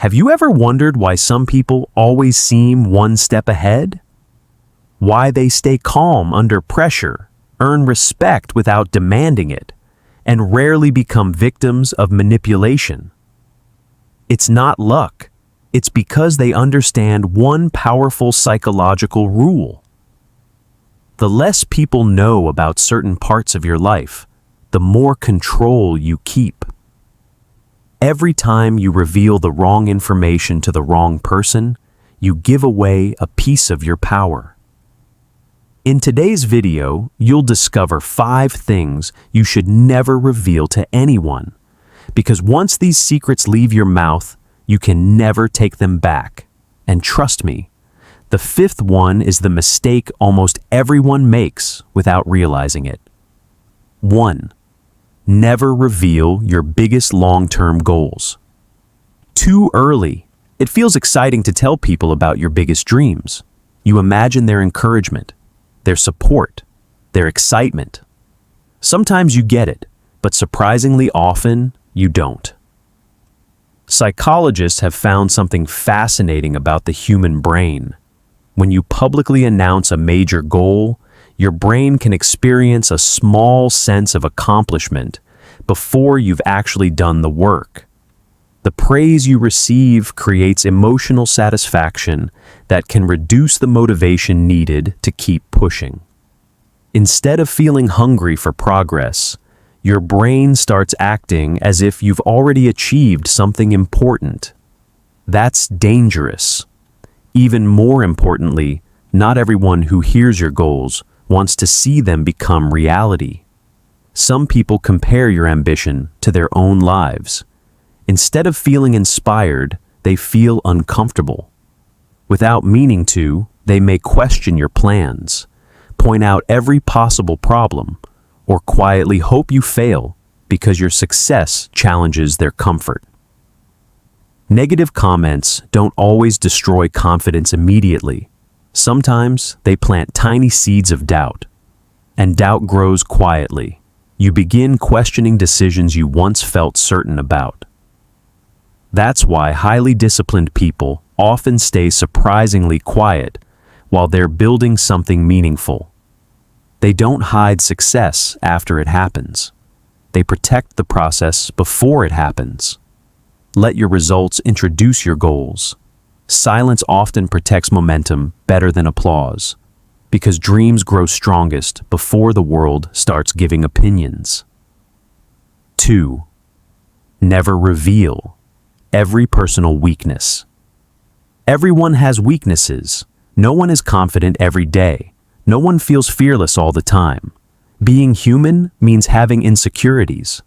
Have you ever wondered why some people always seem one step ahead? Why they stay calm under pressure, earn respect without demanding it, and rarely become victims of manipulation? It's not luck. It's because they understand one powerful psychological rule. The less people know about certain parts of your life, the more control you keep. Every time you reveal the wrong information to the wrong person, you give away a piece of your power. In today's video, you'll discover 5 things you should never reveal to anyone, because once these secrets leave your mouth, you can never take them back. And trust me, the 5th one is the mistake almost everyone makes without realizing it. 1. Never reveal your biggest long-term goals. Too early. It feels exciting to tell people about your biggest dreams. You imagine their encouragement, their support, their excitement. Sometimes you get it, but surprisingly often, you don't. Psychologists have found something fascinating about the human brain. When you publicly announce a major goal, your brain can experience a small sense of accomplishment before you've actually done the work. The praise you receive creates emotional satisfaction that can reduce the motivation needed to keep pushing. Instead of feeling hungry for progress, your brain starts acting as if you've already achieved something important. That's dangerous. Even more importantly, not everyone who hears your goals wants to see them become reality. Some people compare your ambition to their own lives. Instead of feeling inspired, they feel uncomfortable. Without meaning to, they may question your plans, point out every possible problem, or quietly hope you fail because your success challenges their comfort. Negative comments don't always destroy confidence immediately. Sometimes they plant tiny seeds of doubt, and doubt grows quietly. You begin questioning decisions you once felt certain about. That's why highly disciplined people often stay surprisingly quiet while they're building something meaningful. They don't hide success after it happens. They protect the process before it happens. Let your results introduce your goals. Silence often protects momentum better than applause, because dreams grow strongest before the world starts giving opinions. 2. Never reveal every personal weakness. Everyone has weaknesses. No one is confident every day. No one feels fearless all the time. Being human means having insecurities.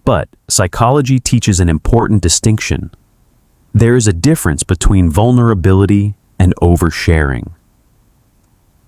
But psychology teaches an important distinction. There is a difference between vulnerability and oversharing.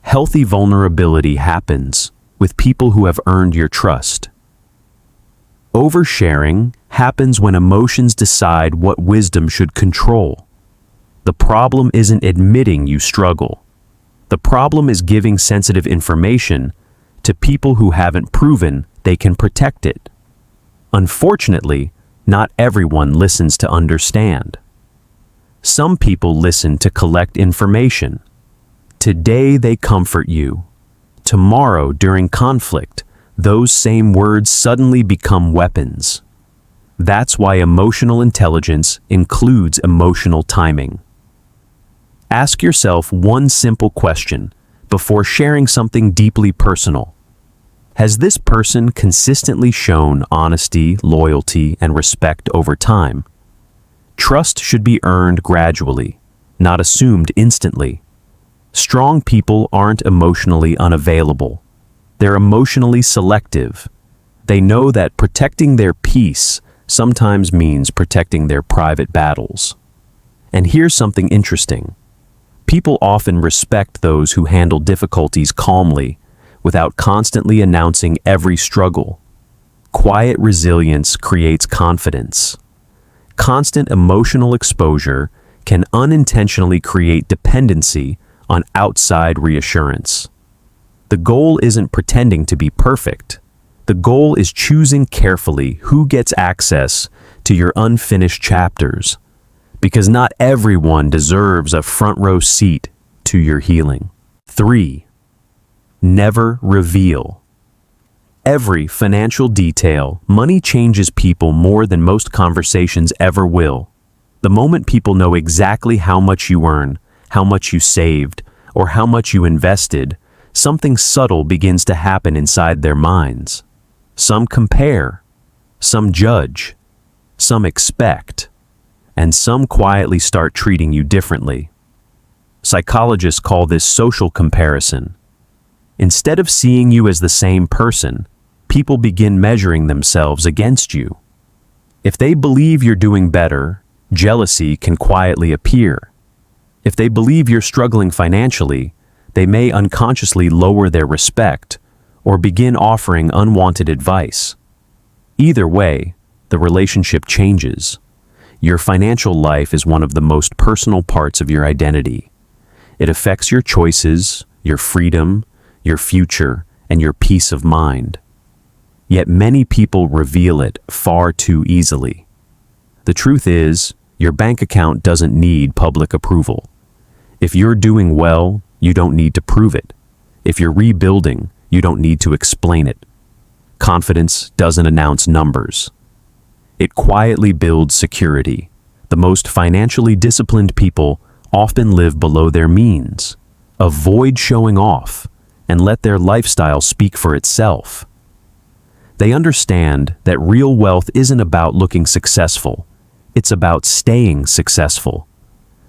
Healthy vulnerability happens with people who have earned your trust. Oversharing happens when emotions decide what wisdom should control. The problem isn't admitting you struggle. The problem is giving sensitive information to people who haven't proven they can protect it. Unfortunately, not everyone listens to understand. Some people listen to collect information. Today they comfort you. Tomorrow, during conflict, those same words suddenly become weapons. That's why emotional intelligence includes emotional timing. Ask yourself one simple question before sharing something deeply personal. Has this person consistently shown honesty, loyalty, and respect over time? Trust should be earned gradually, not assumed instantly. Strong people aren't emotionally unavailable. They're emotionally selective. They know that protecting their peace sometimes means protecting their private battles. And here's something interesting. People often respect those who handle difficulties calmly, without constantly announcing every struggle. Quiet resilience creates confidence. Constant emotional exposure can unintentionally create dependency on outside reassurance. The goal isn't pretending to be perfect. The goal is choosing carefully who gets access to your unfinished chapters. because not everyone deserves a front row seat to your healing. 3. Never reveal. Every financial detail, money changes people more than most conversations ever will. The moment people know exactly how much you earn, how much you saved, or how much you invested, something subtle begins to happen inside their minds. Some compare, some judge, some expect, and some quietly start treating you differently. Psychologists call this social comparison. Instead of seeing you as the same person, people begin measuring themselves against you. If they believe you're doing better, jealousy can quietly appear. If they believe you're struggling financially, they may unconsciously lower their respect or begin offering unwanted advice. Either way, the relationship changes. Your financial life is one of the most personal parts of your identity. It affects your choices, your freedom, your future, and your peace of mind. Yet many people reveal it far too easily. The truth is, your bank account doesn't need public approval. If you're doing well, you don't need to prove it. If you're rebuilding, you don't need to explain it. Confidence doesn't announce numbers. It quietly builds security. The most financially disciplined people often live below their means. Avoid showing off and let their lifestyle speak for itself. They understand that real wealth isn't about looking successful. It's about staying successful.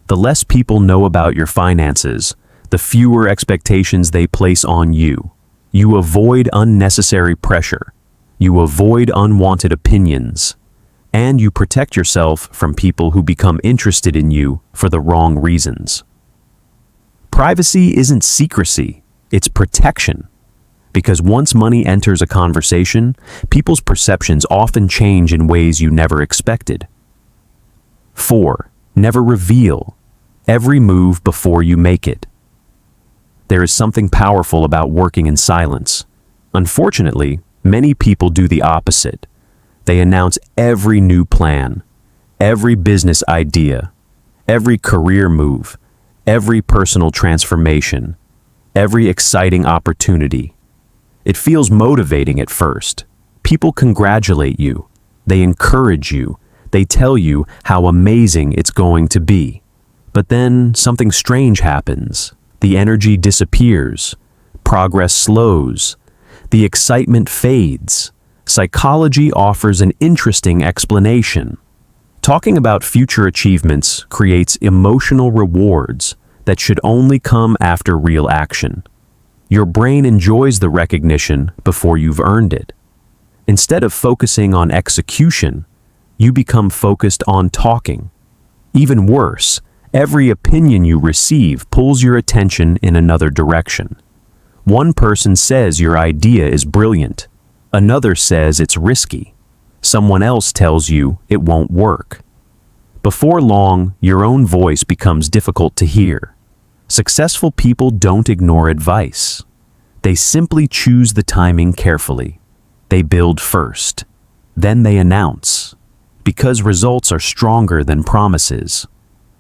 The less people know about your finances, the fewer expectations they place on you. You avoid unnecessary pressure. You avoid unwanted opinions. And you protect yourself from people who become interested in you for the wrong reasons. Privacy isn't secrecy, it's protection. Because once money enters a conversation, people's perceptions often change in ways you never expected. 4. Never reveal every move before you make it. There is something powerful about working in silence. Unfortunately, many people do the opposite. They announce every new plan, every business idea, every career move, every personal transformation, every exciting opportunity. It feels motivating at first. People congratulate you. They encourage you. They tell you how amazing it's going to be. But then something strange happens. The energy disappears. Progress slows. The excitement fades. Psychology offers an interesting explanation. Talking about future achievements creates emotional rewards that should only come after real action. Your brain enjoys the recognition before you've earned it. Instead of focusing on execution, you become focused on talking. Even worse, every opinion you receive pulls your attention in another direction. One person says your idea is brilliant. Another says it's risky. Someone else tells you it won't work. Before long, your own voice becomes difficult to hear. Successful people don't ignore advice. They simply choose the timing carefully. They build first. Then they announce. Because results are stronger than promises.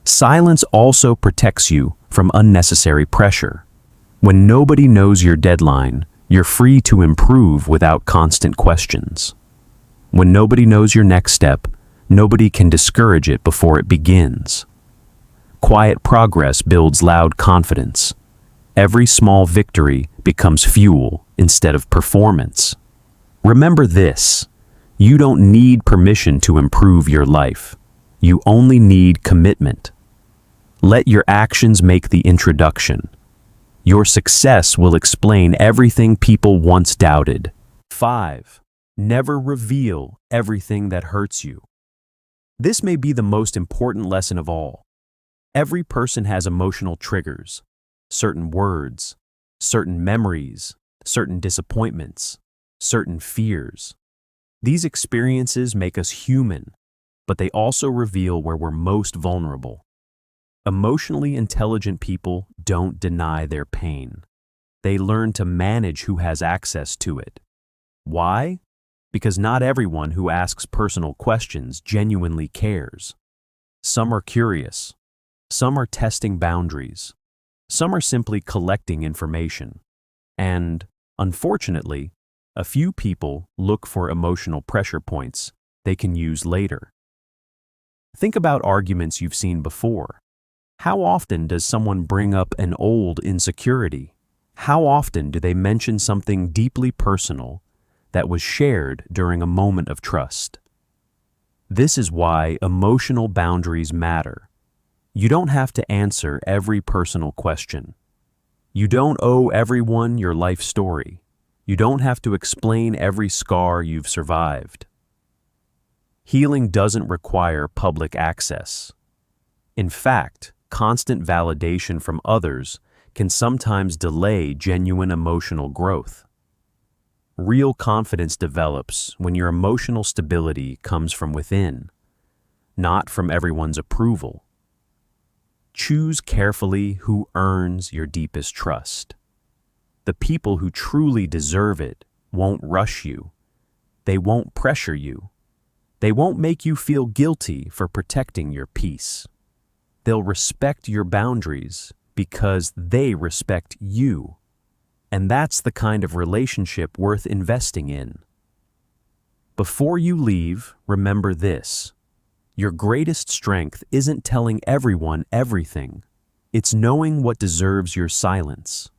Silence also protects you from unnecessary pressure. When nobody knows your deadline, you're free to improve without constant questions. When nobody knows your next step, nobody can discourage it before it begins. Quiet progress builds loud confidence. Every small victory becomes fuel instead of performance. Remember this: you don't need permission to improve your life. You only need commitment. Let your actions make the introduction. Your success will explain everything people once doubted. 5. Never reveal everything that hurts you. This may be the most important lesson of all. Every person has emotional triggers, certain words, certain memories, certain disappointments, certain fears. These experiences make us human, but they also reveal where we're most vulnerable. Emotionally intelligent people don't deny their pain. They learn to manage who has access to it. Why? Because not everyone who asks personal questions genuinely cares. Some are curious. Some are testing boundaries. Some are simply collecting information. And, unfortunately, a few people look for emotional pressure points they can use later. Think about arguments you've seen before. How often does someone bring up an old insecurity? How often do they mention something deeply personal that was shared during a moment of trust? This is why emotional boundaries matter. You don't have to answer every personal question. You don't owe everyone your life story. You don't have to explain every scar you've survived. Healing doesn't require public access. In fact, constant validation from others can sometimes delay genuine emotional growth. Real confidence develops when your emotional stability comes from within, not from everyone's approval. Choose carefully who earns your deepest trust. The people who truly deserve it won't rush you. They won't pressure you. They won't make you feel guilty for protecting your peace. They'll respect your boundaries because they respect you. And that's the kind of relationship worth investing in. Before you leave, remember this. Your greatest strength isn't telling everyone everything. It's knowing what deserves your silence.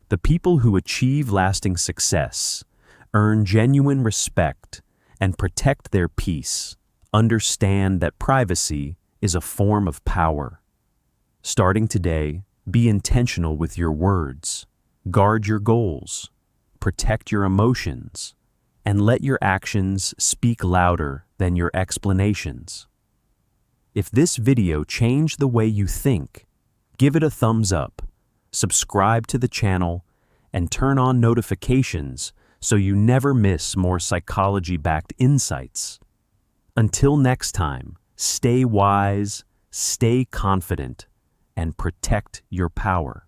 The people who achieve lasting success earn genuine respect and protect their peace, understand that privacy is a form of power. Starting today, be intentional with your words, guard your goals, protect your emotions, and let your actions speak louder than your explanations. If this video changed the way you think, give it a thumbs up, subscribe to the channel, and turn on notifications so you never miss more psychology-backed insights. Until next time, stay wise, stay confident, and protect your power.